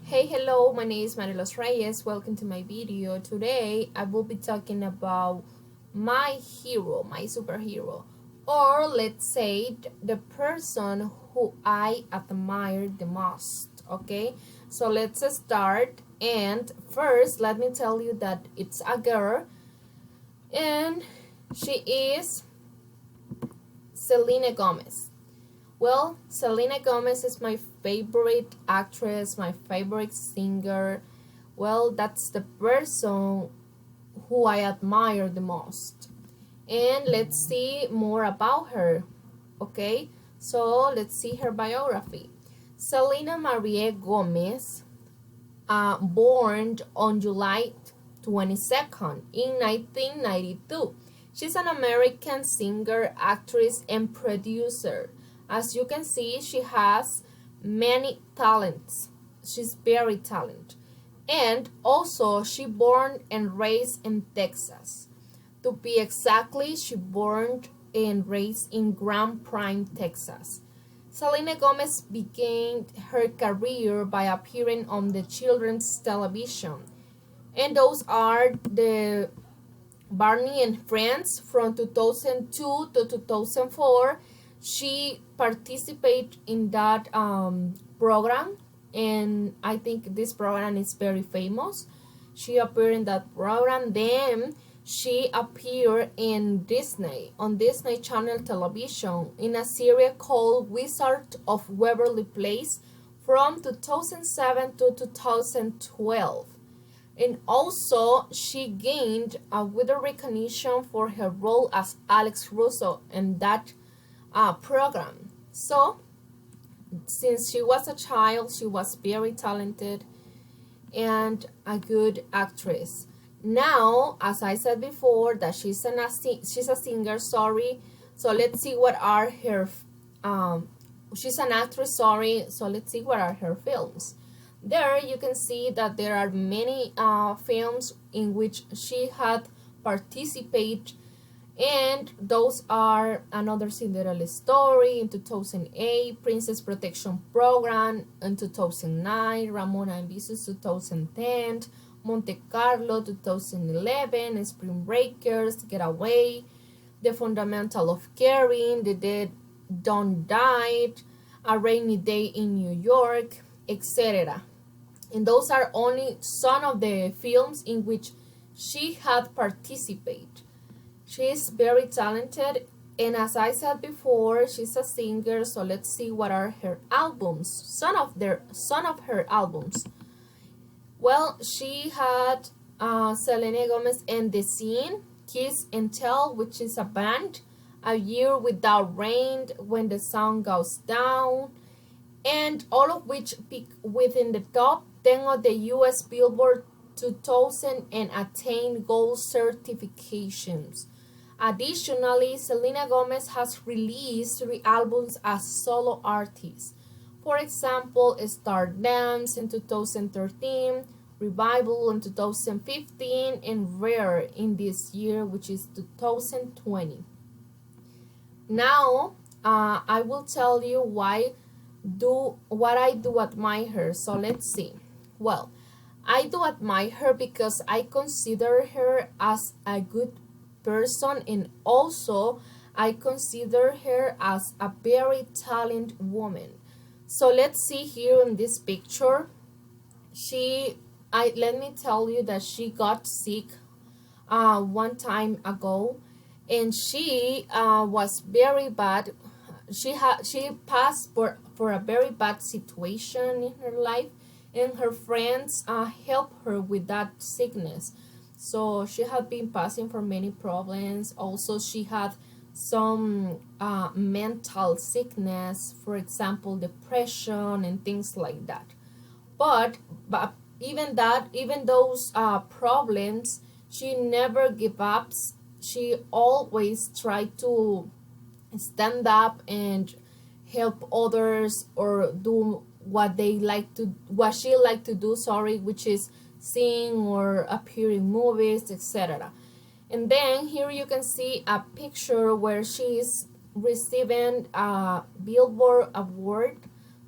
Hey, hello, my name is Marilos Reyes. Welcome to my video. Today I will be talking about my hero, my superhero, or let's say the person who I admire the most. Okay, so let's start. And first, let me tell you that it's a girl, and she is Selena Gomez. Well, Selena Gomez is my favorite actress, my favorite singer. Well, that's the person who I admire the most. And let's see more about her. Okay, so let's see her biography. Selena Marie Gomez, born on July 22nd in 1992. She's an American singer, actress, and producer. As you can see, she has many talents. She's very talented. And also, she born and raised in Texas. To be exactly, she born and raised in Grand Prime, Texas. Selena Gomez began her career by appearing on the children's television, and those are the Barney and Friends from 2002 to 2004. She participated in that program, and I think this program is very famous. She appeared in that program. Then she appeared in Disney, on Disney Channel television, in a series called Wizard of Waverly Place from 2007 to 2012. And also, she gained a wider recognition for her role as Alex Russo in that program. So, since she was a child, she was very talented and a good actress. Now, as I said before, that she's a singer. Sorry. So let's see what are her. She's an actress. Sorry. So let's see what are her films. There you can see that there are many films in which she had participated, and those are Another Cinderella Story in 2008, Princess Protection Program in 2009, Ramona and Visus 2010, Monte Carlo 2011, Spring Breakers, Get Away, The Fundamental of Caring, The Dead Don't Die, A Rainy Day in New York, etc. And those are only some of the films in which she had participated. She is very talented, and as I said before, she's a singer. So let's see what are her albums. Some of her albums. Well, she had Selena Gomez and The Scene, Kiss and Tell, which is a band, A Year Without Rain, When the Sun Goes Down, and all of which peak within the top 10 of the US Billboard 2000 and attained gold certifications. Additionally, Selena Gomez has released 3 albums as solo artist. For example, Stardance in 2013, Revival in 2015, and Rare in this year, which is 2020. Now, I will tell you what I do admire her. So let's see. Well, I do admire her because I consider her as a good person, and also I consider her as a very talented woman. So let's see here in this picture. Let me tell you that she got sick one time ago, and she was very bad. She passed for a very bad situation in her life, and her friends helped her with that sickness. So she had been passing for many problems. Also, she had some mental sickness, for example, depression and things like that. But even those problems, she never gave up. She always tried to stand up and help others, or do what she liked to do, sorry, which is sing or appear in movies, etc. And then here you can see a picture where she is receiving a Billboard award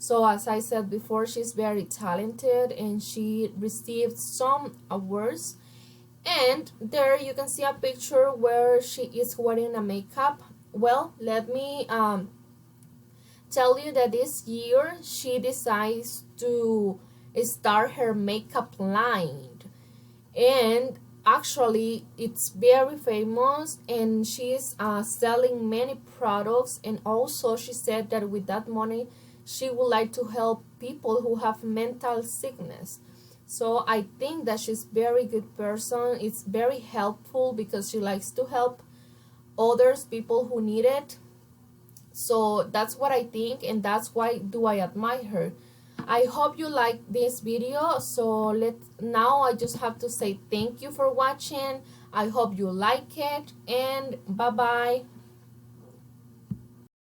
So as I said before, she's very talented and she received some awards. And there you can see a picture where she is wearing a makeup. Well, let me tell you that this year she decides to start her makeup line, and actually it's very famous, and she's selling many products. And also she said that with that money she would like to help people who have mental sickness. So I think that she's very good person. It's very helpful because she likes to help others, people who need it. So that's what I think, and that's why do I admire her. I hope you like this video. So now I just have to say thank you for watching. I hope you like it, and bye bye.